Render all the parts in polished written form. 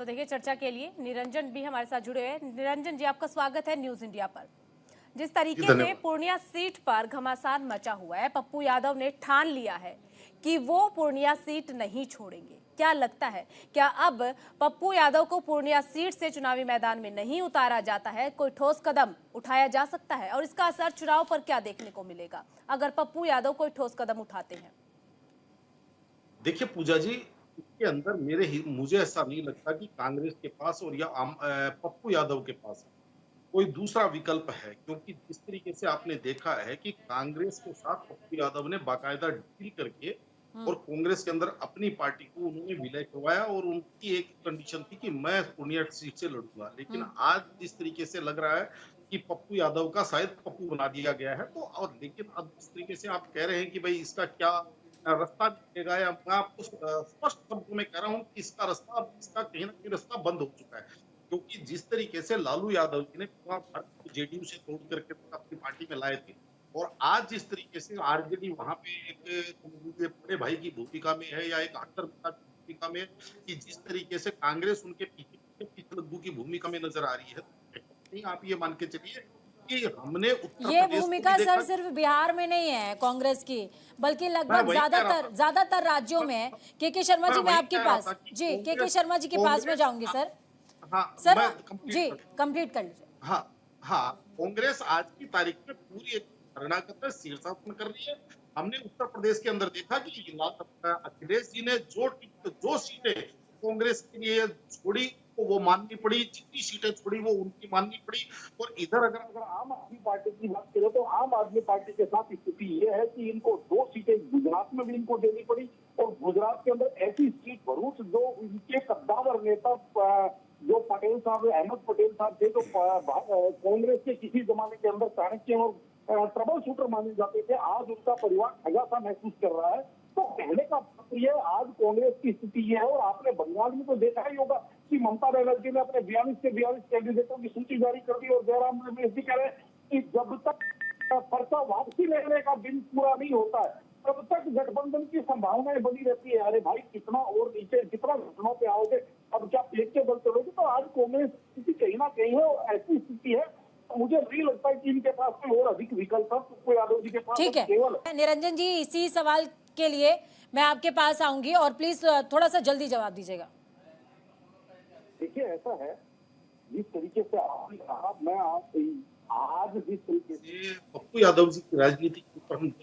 तो देखिए, चर्चा के लिए निरंजन भी हमारे साथ जुड़े हैं। निरंजन जी, आपका स्वागत है न्यूज इंडिया पर। जिस तरीके से पूर्णिया सीट पर घमासान मचा हुआ है, पप्पू यादव ने ठान लिया है कि वो पूर्णिया सीट नहीं छोड़ेंगे। क्या लगता है, क्या अब पप्पू यादव को पूर्णिया सीट से चुनावी मैदान में नहीं उतारा जाता है? कोई ठोस कदम उठाया जा सकता है और इसका असर चुनाव पर क्या देखने को मिलेगा अगर पप्पू यादव कोई ठोस कदम उठाते हैं? देखिए पूजा जी, इसके अंदर मुझे ऐसा नहीं लगता कि कांग्रेस के पास और या पप्पू यादव के पास कोई दूसरा विकल्प है, क्योंकि जिस तरीके से आपने देखा है कि कांग्रेस के साथ पप्पू यादव ने बाकायदा डील करके और कांग्रेस के अंदर अपनी पार्टी को उन्होंने विलय करवाया और उनकी एक कंडीशन थी कि मैं पूर्णिया सीट से लड़ूंगा। लेकिन आज जिस तरीके से लग रहा है कि पप्पू यादव का शायद पप्पू बना दिया गया है, तो और लेकिन अब जिस तरीके से आप कह रहे हैं कि भाई इसका क्या रास्ता निकलेगा, या मैं आपको स्पष्ट शब्दों में कह रहा हूँ कि इसका कहीं ना कहीं रास्ता बंद हो चुका है। क्योंकि जिस तरीके से लालू यादव जी ने पूरा भारत को जेडीयू से तोड़ करके अपनी पार्टी में लाए थे, और आज जिस तरीके से आरजेडी वहां पे एक बड़े भाई की भूमिका में है या एक आंतर की भूमिका में है, कि जिस तरीके से कांग्रेस उनके पीछे पिछलग्गू की भूमिका में नजर आ रही है, तो नहीं आप ये मान के चलिए कि हमने उत्तर ये प्रदेश को भी भूमिका सर देखा। सिर्फ बिहार में नहीं है कांग्रेस की, बल्कि मैं लगभग वही कह रहा था, ज्यादातर राज्यों में है। के शर्मा मैं जी, मैं वही आपके कह रहा था पास, कि जी के कांग्रेस शर्मा जी के पास में कांग्रेस जाऊंगी सर। हाँ, सर मैं कंप्लीट जी, कर कंप्लीट कर लीजिए। हाँ, हाँ, कांग्रेस आज की तारीख में पूरी एक कर्नाटक में शीर्षासन कर रही है। हमने उत्तर प्रदेश के अंदर देखा कि अखिलेश जी ने जो सीटें कांग्रेस के लिए छोड़ी, तो वो माननी पड़ी, जितनी सीटें छोड़ी वो उनकी माननी पड़ी। और इधर अगर अगर आम आदमी पार्टी की बात करें, तो आम आदमी पार्टी के साथ स्थिति ये है कि इनको 2 सीटें गुजरात में भी इनको देनी पड़ी, और गुजरात के अंदर ऐसी सीट भरूच जो इनके कद्दावर नेता जो पटेल साहब, अहमद पटेल साहब थे, जो कांग्रेस के किसी जमाने के अंदर चाणक्य और ट्रबल शूटर माने जाते थे, आज उनका परिवार ठगा सा महसूस कर रहा है। तो कहने का ये आज कांग्रेस की स्थिति ये है। और आपने बंगाल में तो देखा ही होगा कि ममता बनर्जी ने अपने 42 के 42 कैंडिडेटों की सूची जारी कर दी, और जयराम रमेश जी कह रहे हैं कि जब तक पर्चा वापसी लेने का बिल पूरा नहीं होता है, तब तक गठबंधन की संभावनाएं बनी रहती है। अरे भाई, कितना और नीचे, कितना घुटनों पे आओगे, अब क्या पेट के बल चलोगे? तो आज कांग्रेस स्थिति कहीं ना कहीं है, और ऐसी स्थिति है, तो मुझे नहीं लगता है कि इनके पास कोई और अधिक विकल्प है। पप्पू यादव जी के पास ठीक है केवल निरंजन जी, इसी सवाल के लिए मैं आपके पास आऊंगी और प्लीज थोड़ा सा जल्दी जवाब दीजिएगा। देखिए ऐसा है, जिस तरीके से आपने कहा, मैं आज जिस तरीके से पप्पू यादव जी की राजनीति के ऊपर हम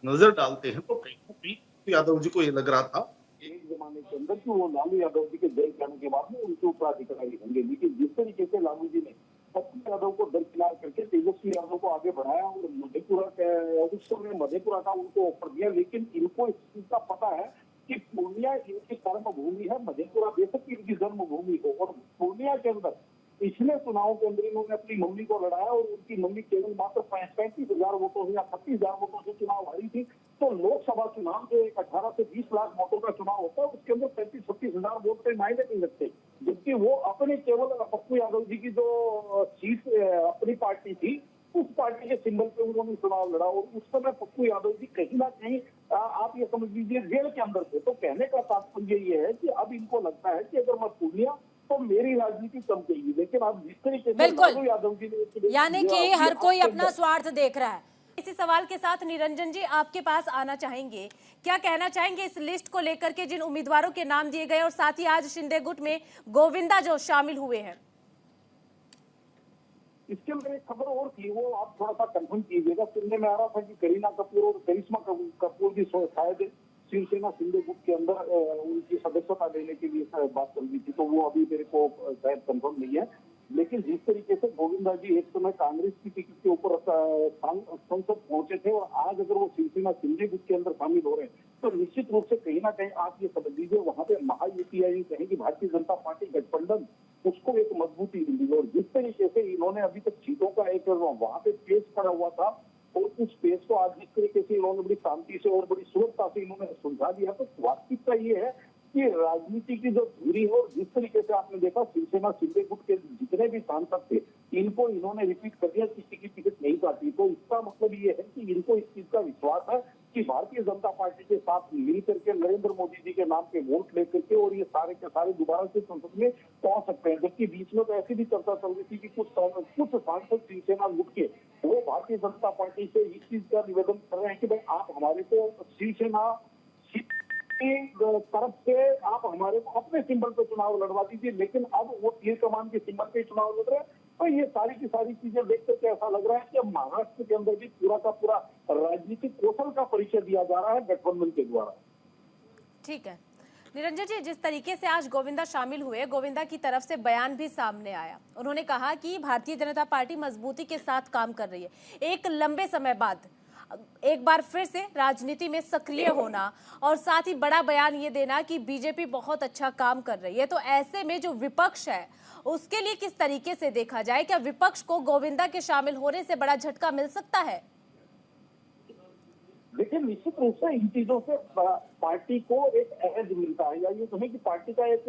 नजर डालते हैं, तो कहीं ना कहीं पप्पू यादव जी को ये लग रहा था एक जमाने के अंदर कि वो लालू यादव जी के जेल जाने के बाद में उनके उत्तराधिकारी होंगे। लेकिन जिस तरीके से लालू जी ने पप्पू यादव को दरकिनार करके तेजस्वी यादव को आगे बढ़ाया, और उस समय मधेपुरा का उनको ऑफर दिया, लेकिन इनको इस चीज का पता है कि पूर्णिया इनकी कर्म भूमि है, मधेपुरा बेशक इनकी जन्मभूमि हो। और पूर्णिया के अंदर पिछले चुनाव के अंदर इन्होंने अपनी मम्मी को लड़ाया, और उनकी मम्मी केवल मात्र 35,000 वोटों या 36,000 वोटों से चुनाव हारी थी। तो लोकसभा चुनाव जो एक 18 से 20 लाख वोटों का चुनाव होता है, उसके अंदर 35-36,000 वोट से मायने नहीं रखते। जबकि वो अपने केवल पप्पू यादव जी की जो सीट अपनी पार्टी थी, उस पार्टी के सिंबल पे उन्होंने चुनाव लड़ा, और उस समय पप्पू यादव जी कहीं ना कहीं आप ये समझ लीजिए जेल के अंदर थे। तो कहने का तात्पर्य ये है कि अब इनको लगता है कि अगर मैं पूर्णिया, तो मेरी राजनीति कम गई। लेकिन अब जिस तरीके से लालू यादव जी ने, यानी कि हर कोई अपना स्वार्थ देख रहा है। इसी सवाल के साथ निरंजन जी आपके पास आना चाहेंगे, क्या कहना चाहेंगे इस लिस्ट को लेकर के, जिन उम्मीदवारों के नाम दिए गए और साथ ही आज शिंदे गुट में गोविंदा जो शामिल हुए हैं? इसके अंदर एक खबर और थी, वो आप थोड़ा सा कंफर्म कीजिएगा। सुनने में आ रहा था कि करीना कपूर और करिश्मा कपूर भी शायद शिवसेना शिंदे गुट के अंदर उनकी सदस्यता लेने के लिए शायद बात चल रही थी, तो वो अभी मेरे को शायद कंफर्म नहीं है। लेकिन जिस तरीके से गोविंदा जी एक समय कांग्रेस की टिकट के ऊपर संसद पहुंचे थे, और आज अगर वो शिवसेना शिंदे गुट के अंदर शामिल हो रहे हैं, तो निश्चित रूप से कहीं ना कहीं आप ये समझ लीजिए वहां पे महायुति, या कहें कि भारतीय जनता पार्टी गठबंधन, उसको एक मजबूती मिली। और जिस तरीके से इन्होंने अभी तक सीटों का एक वहां पे पेज पड़ा हुआ था, और उस पेज को आज जिस तरीके से इन्होंने बड़ी शांति से और बड़ी सुरक्षा से इन्होंने सुलझा दिया, तो वास्तविकता ये है कि राजनीति की जो धुरी है, और जिस तरीके से आपने देखा शिवसेना शिंदे गुट के जितने भी सांसद थे, इनको इन्होंने रिपीट कर दिया, किसी की टिकट नहीं काटी। तो इसका मतलब ये है कि इनको इस चीज का विश्वास है कि भारतीय जनता पार्टी के साथ मिल करके, नरेंद्र मोदी जी के नाम पे वोट लेकर के और ये सारे के सारे दोबारा से संसद में पहुंच सकते हैं। जबकि बीच में तो ऐसी भी चर्चा चल रही थी कि कुछ सांसद शिवसेना उठ के वो भारतीय जनता पार्टी से इस चीज का निवेदन कर रहे हैं कि भाई आप हमारे को शिवसेना तरफ से आप हमारे को अपने सिंबल पे चुनाव लड़वा दीजिए, लेकिन अब वो तीर कमान के सिंबल पे चुनाव लड़ रहे हैं। तो ये सारी की सारी चीजें देख करके ऐसा लग रहा है कि अब महाराष्ट्र के अंदर भी पूरा का पूरा राजनीतिक कौशल का परिचय दिया जा रहा है गठबंधन के द्वारा। ठीक है निरंजन जी, जिस तरीके से आज गोविंदा शामिल हुए, गोविंदा की तरफ से बयान भी सामने आया। उन्होंने कहा कि भारतीय जनता पार्टी मजबूती के साथ काम कर रही है, एक लंबे समय बाद एक बार फिर से राजनीति में सक्रिय होना, और साथ ही बड़ा बयान ये देना कि बीजेपी बहुत अच्छा काम कर रही है। तो ऐसे में जो विपक्ष है उसके लिए किस तरीके से देखा जाए? क्या विपक्ष को गोविंदा के शामिल होने से बड़ा झटका मिल सकता है? देखिए, निश्चित रूप से इन चीजों से पार्टी को एक एज मिलता है, या ये कहें कि पार्टी का एक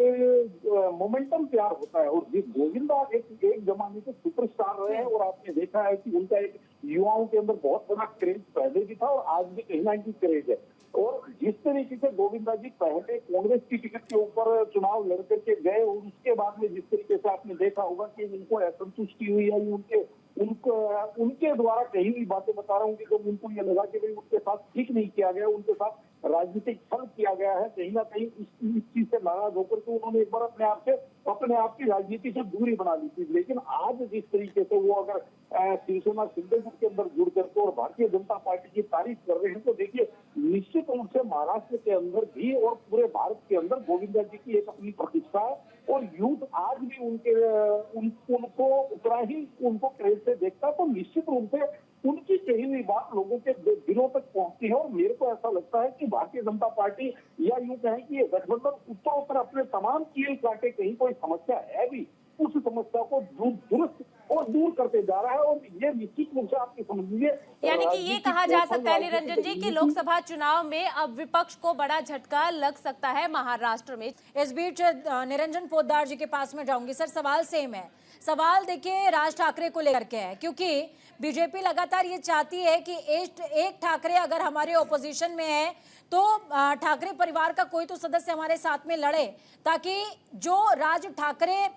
मोमेंटम तैयार होता है। और जिस गोविंदा एक जमाने के सुपरस्टार रहे हैं, और आपने देखा है कि उनका एक युवाओं के अंदर बहुत बड़ा क्रेज पहले भी था और आज भी कहीं ना कहीं क्रेज है। और जिस तरीके से गोविंदा जी पहले कांग्रेस की टिकट के ऊपर चुनाव लड़ करके गए, और उसके बाद में जिस तरीके से आपने देखा होगा कि उनको असंतुष्टि हुई है, उनके द्वारा कहीं भी बातें बता रहा हूँ कि जब उनको ये लगा कि भाई उनके साथ ठीक नहीं किया गया, उनके साथ राजनीतिक छल किया गया है, कहीं ना कहीं इस चीज से नाराज होकर के उन्होंने एक बार अपने आप की राजनीति से दूरी बना ली थी। लेकिन आज जिस तरीके से वो अगर शिवसेना सिंधुदुर्ग के अंदर जुड़ करके और भारतीय जनता पार्टी की तारीफ कर रहे हैं, तो देखिए निश्चित रूप से महाराष्ट्र के अंदर भी और पूरे भारत के अंदर गोविंदा जी की एक अपनी प्रतिष्ठा है। और यूथ आज भी उनको उतना ही उनको क्रेज से देखता है। तो निश्चित रूप से उनकी कही हुई बात लोगों के दिलों तक पहुंचती है। और मेरे को ऐसा लगता है कि भारतीय जनता पार्टी, या यूं कहें कि ये गठबंधन उत्तरोत्तर अपने तमाम कील काटे, कहीं कोई समस्या है भी उस समस्या को दुरुस्त और दूर करते जा रहा है। और ये निश्चित रूप से आपकी समझिए, यानी कि ये कहा जा सकता है निरंजन जी कि लोकसभा चुनाव में अब विपक्ष को बड़ा झटका लग सकता है महाराष्ट्र में। इस बीच निरंजन पोद्दार जी के पास में जाऊंगी। सर, सवाल सेम है। सवाल देखिए राज ठाकरे को लेकर के है, क्योंकि बीजेपी लगातार ये चाहती है कि एक ठाकरे अगर हमारे ओपोजिशन में है तो ठाकरे परिवार का कोई तो सदस्य हमारे साथ में लड़े, ताकि जो राज ठाकरे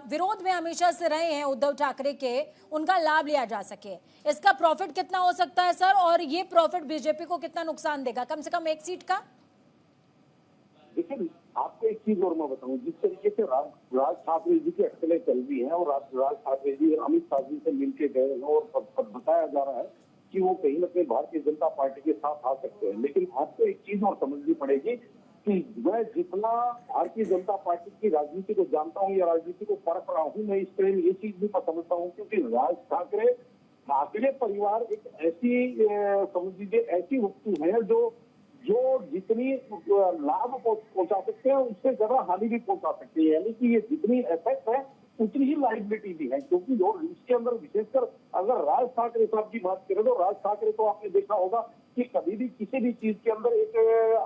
विरोध में हमेशा से रहे हैं उद्धव ठाकरे के, उनका लाभ लिया जा सके। इसका प्रॉफिट कितना हो सकता है सर, और ये प्रॉफिट बीजेपी को कितना नुकसान देगा, कम से कम एक सीट का? देखिए, आपको एक चीज और मैं बताऊं, जिस तरीके से राज ठाकरे जी की अटकलें चल रही हैं और राज ठाकरे जी अमित शाह जी से मिलकर गए हैं, और बताया जा रहा है कि वो कहीं ना कहीं भारतीय जनता पार्टी के साथ आ सकते हैं। लेकिन आपको एक चीज और समझनी पड़ेगी कि मैं जितना भारतीय जनता पार्टी की राजनीति को जानता हूँ या राजनीति को परख रहा हूँ, मैं इस तरह ये चीज भी समझता हूँ, क्योंकि राज ठाकरे परिवार एक ऐसी समझ लीजिए ऐसी वस्तु है जो जितनी लाभ पहुंचा सकते हैं उससे ज्यादा हानि भी पहुंचा सकते हैं। यानी कि ये जितनी एसेट है उतनी ही लाइबिलिटी भी है। क्योंकि जो इसके अंदर विशेषकर अगर राज ठाकरे साहब की बात करें, तो राज ठाकरे को आपने देखा होगा कि कभी भी किसी भी चीज के अंदर एक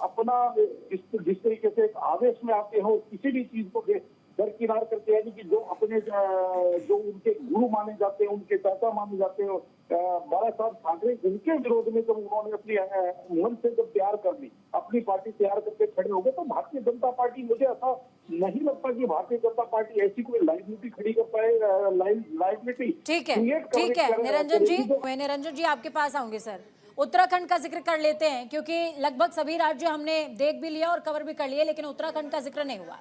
अपना जिस तरीके से एक आवेश में आते हो, किसी भी चीज को दरकिनार करते, यानी कि जो अपने जो उनके गुरु माने जाते हैं, उनके चाचा माने जाते हैं बाला साहब ठाकरे, उनके विरोध में जब उन्होंने अपनी मन से जब तैयार कर ली, अपनी पार्टी तैयार करके खड़े हो गए, तो भारतीय जनता पार्टी, मुझे ऐसा नहीं लगता कि भारतीय जनता पार्टी ऐसी कोई लाइबिलिटी खड़ी कर पाए, लाइबिलिटी। ठीक है निरंजन जी आपके पास आऊंगे। सर, उत्तराखंड का जिक्र कर लेते हैं, क्योंकि लगभग सभी राज्य हमने देख भी लिया और कवर भी कर लिए, लेकिन उत्तराखंड का जिक्र नहीं हुआ।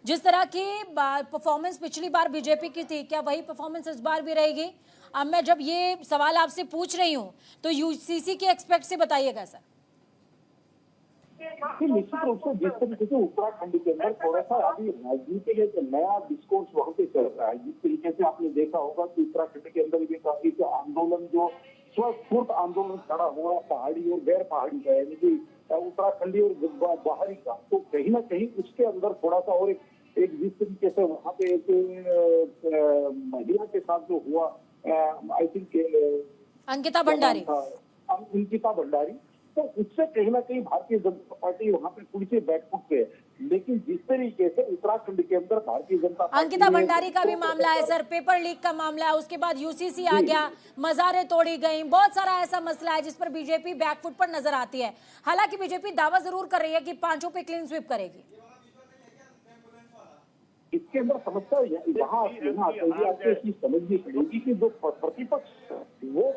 जिस तरह की परफॉर्मेंस पिछली बार बीजेपी की थी, क्या वही परफॉर्मेंस इस बार भी रहेगी? अब मैं जब ये सवाल आपसे पूछ रही हूँ तो यूसीसी के एक्सपेक्ट से बताइएगा सर। निश्चित रूप से जिस तरीके से उत्तराखंड के अंदर थोड़ा सा अभी राजनीति का नया डिस्कोर्स वहां पे चल रहा है, जिस तरीके से आपने देखा होगा कि उत्तराखंड के अंदर भी काफी आंदोलन, जो स्वस्फूर्त आंदोलन खड़ा हुआ पहाड़ी और गैर पहाड़ी का, यानी कि उत्तराखंडी और बाहरी का, तो कहीं ना कहीं उसके अंदर थोड़ा सा और एक जिस तरीके से वहां पे एक महिला के साथ जो हुआ, आई थिंक अंकिता भंडारी, तो उससे कहीं ना कहीं भारतीय जनता पार्टी वहां पे थोड़ी सी बैकफुट पे है। लेकिन जिस तरीके से उत्तराखंड के अंदर भारतीय जनता पार्टी अंकिता ने- भंडारी का भी मामला है सर, पेपर लीक का मामला है, उसके बाद यूसीसी आ गया, मजारें तोड़ी गई, बहुत सारा ऐसा मसला है जिस पर बीजेपी बैकफुट पर नजर आती है। हालांकि बीजेपी दावा जरूर कर रही है कि पांचों पे क्लीन स्वीप करेगी। इसके अंदर समस्या यहाँ आपको ये चीज समझनी पड़ेगी कि जो प्रतिपक्ष वो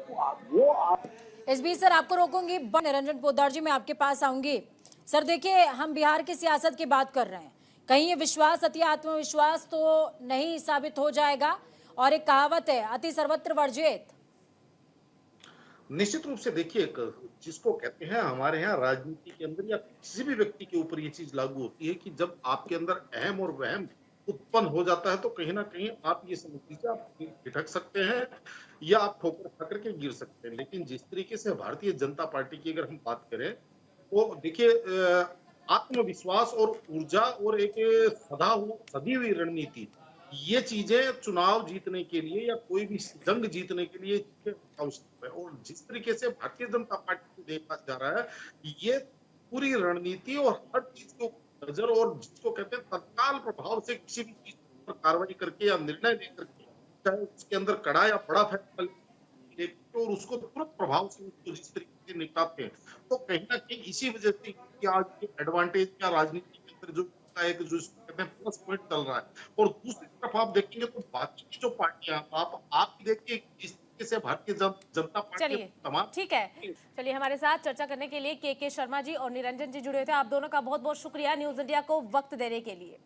इस बीच सर आपको रोकूंगी, निरंजन पोद्दार जी मैं आपके पास आऊंगी। सर देखिए, हम बिहार की सियासत की बात कर रहे हैं, कहीं ये विश्वास अति आत्मविश्वास तो नहीं साबित हो जाएगा, और एक कहावत है अति सर्वत्र वर्जित। निश्चित रूप से देखिए, जिसको कहते हैं हमारे यहाँ राजनीति के अंदर या किसी भी व्यक्ति के ऊपर ये चीज लागू होती है कि जब आपके अंदर अहम और वहम उत्पन्न हो जाता है तो कहीं ना कहीं आप ये समझ लीजिए आप भिटक सकते हैं या आप ठोकर खाकर के गिर सकते हैं। लेकिन जिस तरीके से भारतीय जनता पार्टी की अगर हम बात करें तो देखिए, आत्मविश्वास और ऊर्जा और एक सदी हुई रणनीति, ये चीजें चुनाव जीतने के लिए या कोई भी जंग जीतने के लिए आवश्यक है। और जिस तरीके से भारतीय जनता पार्टी को देखा जा रहा है, ये पूरी रणनीति और हर चीज को नजर और जिसको कहते हैं तत्काल प्रभाव से किसी भी चीज पर कार्रवाई करके या निर्णय लेकर के, चाहे उसके अंदर कड़ा या बड़ा फैसला और उसको तुरंत प्रभाव से उसको जिस तरीके से निपटाते हैं, तो कहीं ना कहीं इसी वजह से कि आज एडवांटेज या राजनीति के अंदर जो एक जो कहते हैं प्लस पॉइंट चल रहा है। और दूसरी तरफ आप देखेंगे तो बाकी की जो पार्टियां आप देखिए जिस तरीके से भारतीय जनता पार्टी चलिए तमाम ठीक है, चलिए हमारे साथ चर्चा करने के लिए के शर्मा जी और निरंजन जी जुड़े हुए थे। आप दोनों का बहुत बहुत शुक्रिया न्यूज इंडिया को वक्त देने के लिए।